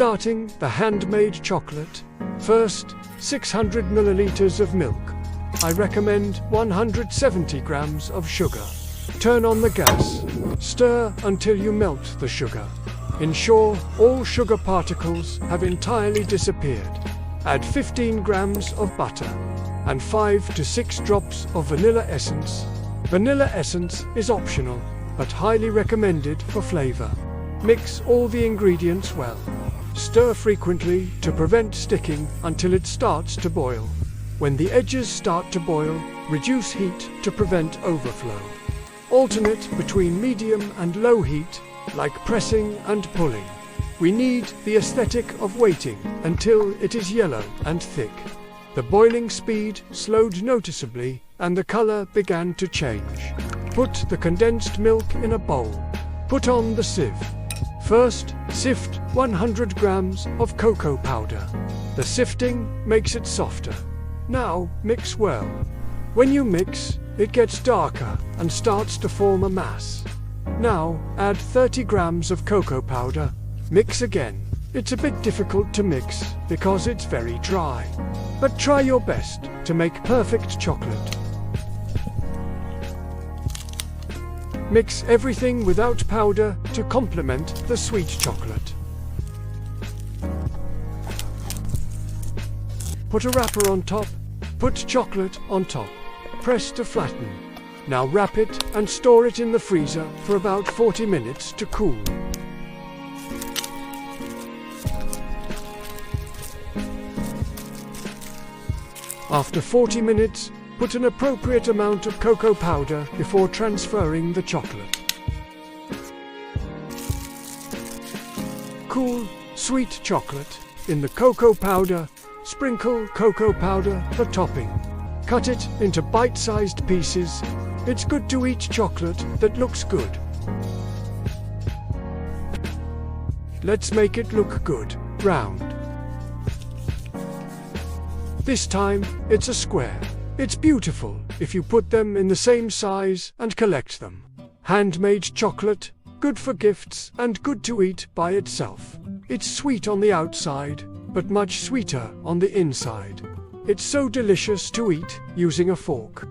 Starting the handmade chocolate. First, 600 milliliters of milk. I recommend 170 grams of sugar. Turn on the gas. Stir until you melt the sugar. Ensure all sugar particles have entirely disappeared. Add 15 grams of butter and 5 to 6 drops of vanilla essence. Vanilla essence is optional, but highly recommended for flavor. Mix all the ingredients well. Stir frequently to prevent sticking until it starts to boil. When the edges start to boil, reduce heat to prevent overflow. Alternate between medium and low heat, like pressing and pulling. We need the aesthetic of waiting until it is yellow and thick. The boiling speed slowed noticeably and the color began to change. Put the condensed milk in a bowl. Put on the sieve. First, sift 100 grams of cocoa powder. The sifting makes it softer. Now, mix well. When you mix, it gets darker and starts to form a mass. Now, add 30 grams of cocoa powder. Mix again. It's a bit difficult to mix because it's very dry. But try your best to make perfect chocolate. Mix everything without powder to complement the sweet chocolate. Put a wrapper on top. Put chocolate on top. Press to flatten. Now wrap it and store it in the freezer for about 40 minutes to cool. After 40 minutes, put an appropriate amount of cocoa powder before transferring the chocolate. Cool, sweet chocolate. In the cocoa powder, sprinkle cocoa powder for topping. Cut it into bite-sized pieces. It's good to eat chocolate that looks good. Let's make it look good, round. This time, it's a square. It's beautiful if you put them in the same size and collect them. Handmade chocolate, good for gifts and good to eat by itself. It's sweet on the outside, but much sweeter on the inside. It's so delicious to eat using a fork.